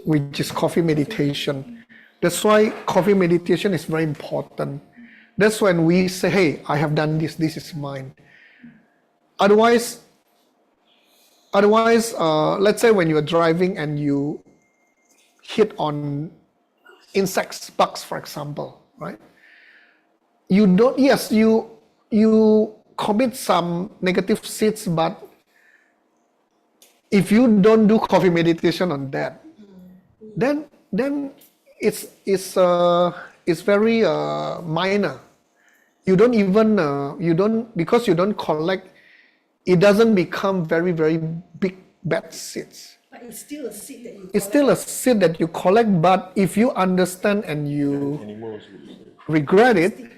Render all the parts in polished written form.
which is coffee meditation. That's why coffee meditation is very important. That's when we say, hey, I have done this, this is mine. Otherwise, let's say when you're driving and you hit on insects, bugs, for example, right? You don't, yes, you commit some negative seeds, but if you don't do coffee meditation on that, then it's very minor. You don't even because you don't collect, it doesn't become very big bad seeds. But it's still a seed that you collect. It's still a seed that you collect, but if you understand and you regret it,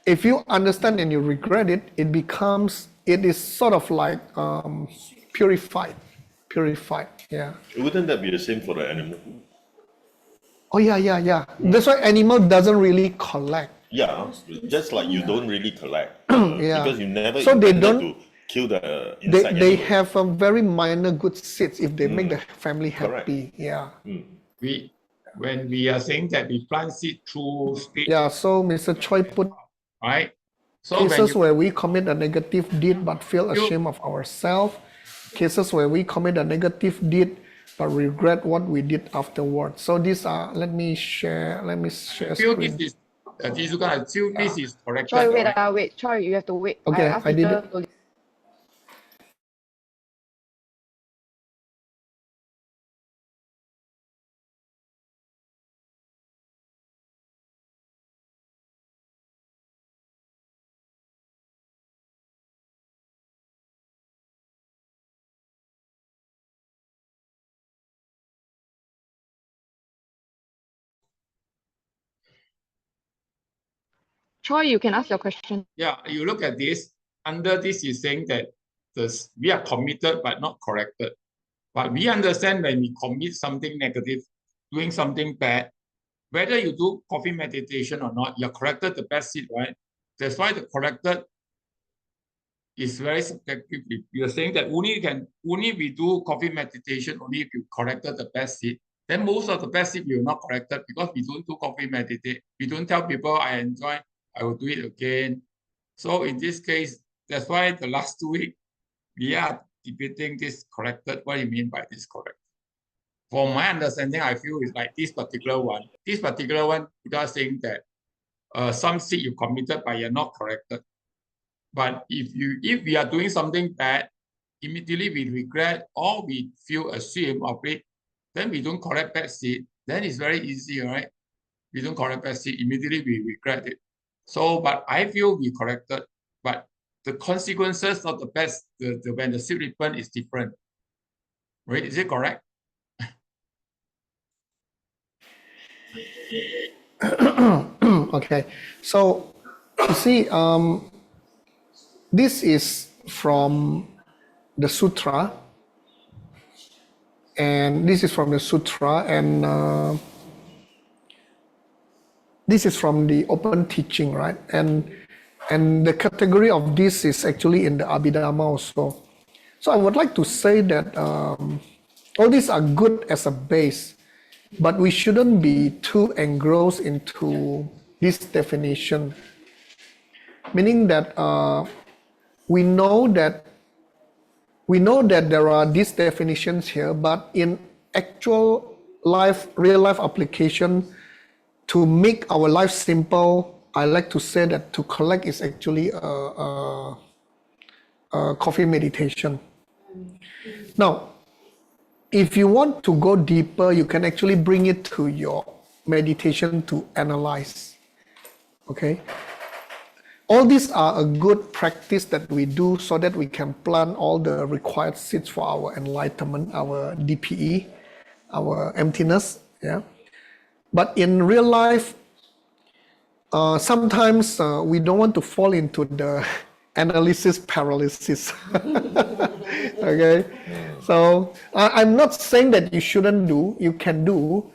if you understand and you regret it, it is sort of like purified. Yeah. Wouldn't that be the same for the animal? Oh yeah. That's why animal doesn't really collect. Yeah, just like you don't really collect. Yeah. Because you never So they intended don't to kill the insect. they anyway. have a very minor good seeds if they make the family happy. Yeah. When we are saying that we plant seed through speech, Yeah. So Mr. Choi put right? So cases where we commit a negative deed but feel ashamed of ourselves. Cases where we commit a negative deed but regret what we did afterwards. So these are, let me share feel screen. this is this is correct. Troy, wait, Troy, you have to wait. Okay, asked I did Peter it. to- Troy, you can ask your question. Yeah, you look at this. Under this is saying that we are committed but not corrected. But we understand when we commit something negative, doing something bad, whether you do coffee meditation or not, you're corrected the best seed, right? That's why the corrected is very subjective. You're saying that only we do coffee meditation only if you corrected the best seed. Then most of the best seed we will not corrected because we don't do coffee meditate. We don't tell people I enjoy, I will do it again. So in this case, that's why the last 2 weeks we are debating this corrected. What do you mean by this correct? For my understanding, I feel it's like this particular one. This particular one, without saying that some seed you committed but you're not corrected. But if we are doing something bad, immediately we regret or we feel ashamed of it, then we don't correct bad seed. Then it's very easy, right? We don't correct bad seed, immediately we regret it. So, but I feel we corrected, but the consequences of the best, when the seed ripen is different. Right? Is it correct? Okay. So you see, this is from the sutra, and this is from the sutra, and this is from the open teaching, right? And the category of this is actually in the Abhidhamma also. So I would like to say that all these are good as a base, but we shouldn't be too engrossed into this definition. Meaning that we know that there are these definitions here, but in actual life, real life application, to make our life simple, I like to say that to collect is actually a coffee meditation. Now, if you want to go deeper, you can actually bring it to your meditation to analyze. Okay? All these are a good practice that we do so that we can plant all the required seeds for our enlightenment, our DPE, our emptiness. Yeah. But in real life, sometimes we don't want to fall into the analysis paralysis. Okay, so I'm not saying that you shouldn't do. You can do,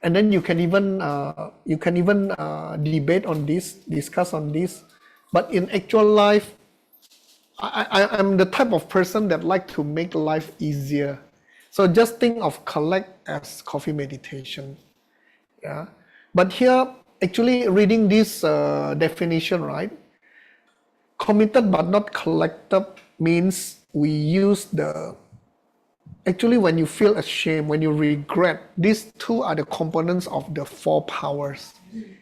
and then you can even debate on this, discuss on this. But in actual life, I'm the type of person that like to make life easier. So just think of collect as coffee meditation. Yeah. But here, actually reading this definition, right? Committed but not collected means we use the, actually when you feel ashamed, when you regret, these two are the components of the four powers.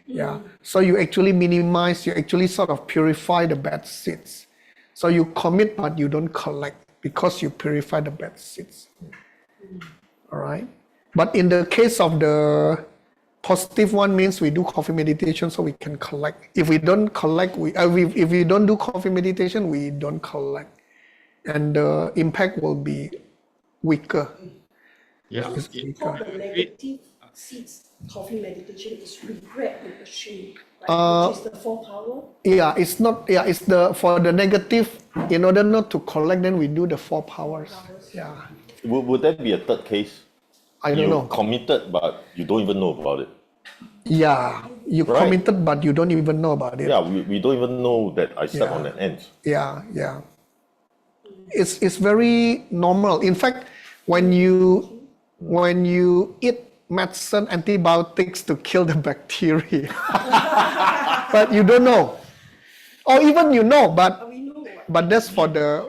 Yeah. So you actually minimize, you actually sort of purify the bad seeds. So you commit but you don't collect because you purify the bad seeds. All right. But in the case of the positive one means we do coffee meditation so we can collect. If we don't collect, if we don't do coffee meditation, we don't collect. And the impact will be weaker. Yeah. It's it- weaker. For the negative seeds, coffee meditation is regret and shame, right? Which is the four power. Yeah, it's not, yeah, it's the, for the negative, in order not to collect, then we do the four powers. Yeah. Would that be a third case? I don't You know. committed, but you don't even know about it. Yeah. You Right. committed, but you don't even know about it. Yeah, we don't even know that I step Yeah. on an ant. Yeah, yeah. It's very normal. In fact, when you eat medicine, antibiotics to kill the bacteria, but you don't know, or even you know, but We know what. but that's for the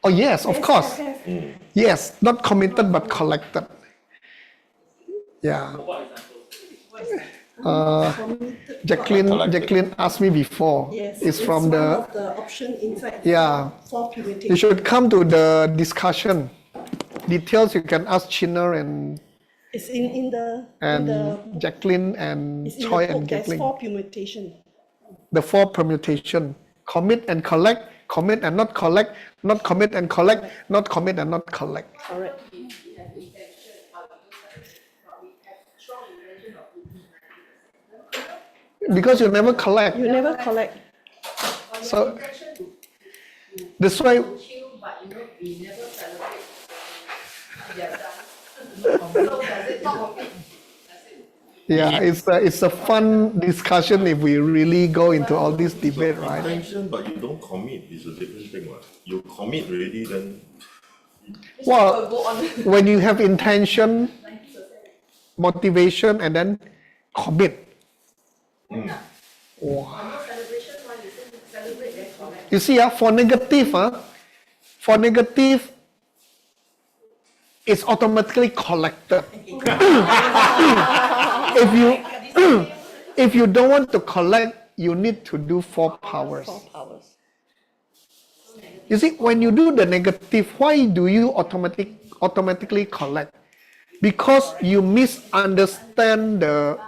oh yes, of course. Yes, not committed but collected. Yeah. Jacqueline asked me before. Yes, It's from one the, of the option inside. yeah. For You purification. should come to the discussion. Details you can ask Chinner and It's in the Jacqueline and it's in Choi the and book. There's Jacqueline. four permutation. The four permutation: commit and collect, commit and not collect, not commit and collect, not commit and not collect. Correct. Because you never collect, You never collect. so that's why. But we never celebrate. They're done. So does it compete? Yeah, it's a fun discussion if we really go into all this debate, right? Intention, but you don't commit is a different thing. Right? You commit already, then Well, when you have intention, motivation, and then commit. Wow. You see, for negative, it's automatically collected. if you don't want to collect, you need to do four powers. Four powers. You see, when you do the negative, why do you automatically collect? Because you misunderstand the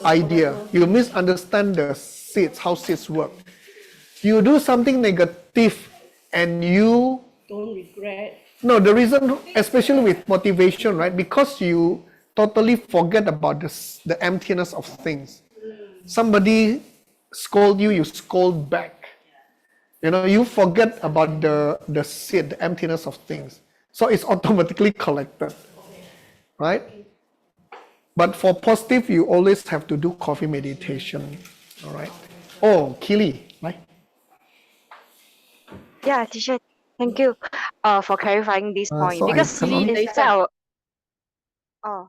idea. You misunderstand the seeds, how seeds work. You do something negative and you, Don't regret. no, the reason, especially with motivation, right? Because you totally forget about the emptiness of things. Somebody scold you, you scold back. You know, you forget about the seed, the emptiness of things. So it's automatically collected, right? But for positive, you always have to do coffee meditation, all right? Oh, Kili, right? Yeah, teacher, thank you for clarifying this point So I because turn on. inside our oh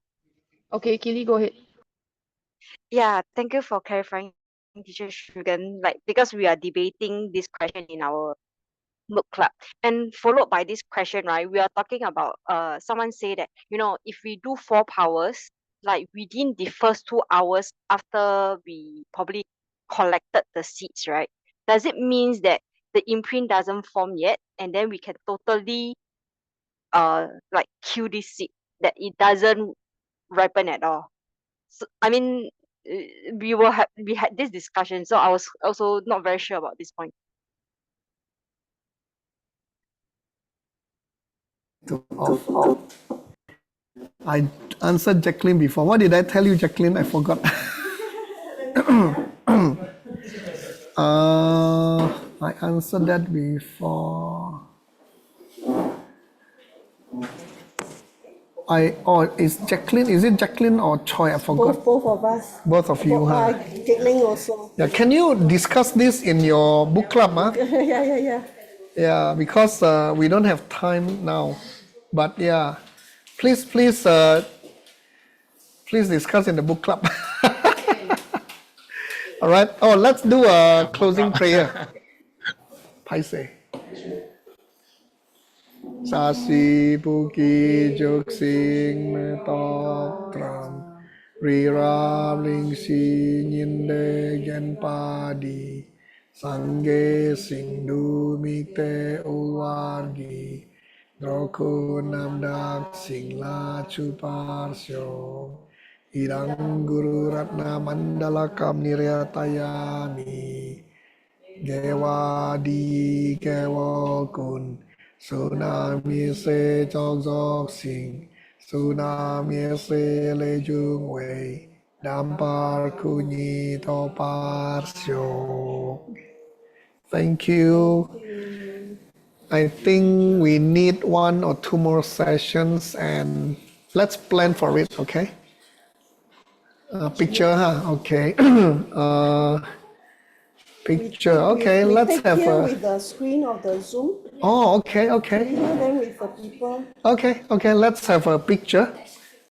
Okay, Kili, go ahead. yeah, thank you for clarifying, teacher Shugan. Like because we are debating this question in our book club, and followed by this question, right? We are talking about someone say that if we do four powers, like within the first 2 hours after we probably collected the seeds, right? Does it means that the imprint doesn't form yet, and then we can totally like kill this seed that it doesn't ripen at all? So, I mean, we had this discussion, so I was also not very sure about this point. I answered Jacqueline before. What did I tell you, Jacqueline? I forgot. I answered that before. Is Jacqueline, is it Jacqueline or Choi? I forgot. Both of us. Both of you, huh? Gek also. Yeah, can you discuss this in your book club, huh? Yeah. Yeah, because we don't have time now. But yeah, please discuss in the book club. All right. Oh, let's do a closing prayer. Paise. Sasi puki juk sing me tok tram. Ri rap ling si nyin de gen pa di. Sangge sing du mi te uwargi. Droku nam dak sing la chu par syo. Idang guru ratna mandala kam niryatayami. Gewa di gewa kun. Tsunami se chok zok sing. Tsunami se le jung wei. Dampar kunyi to par syo. Thank you. I think we need 1 or 2 more sessions and let's plan for it, okay? Picture, huh? Okay. Picture, okay, we let's take have here a... with the screen of the Zoom. Oh, okay. Video them with the people. Okay, let's have a picture.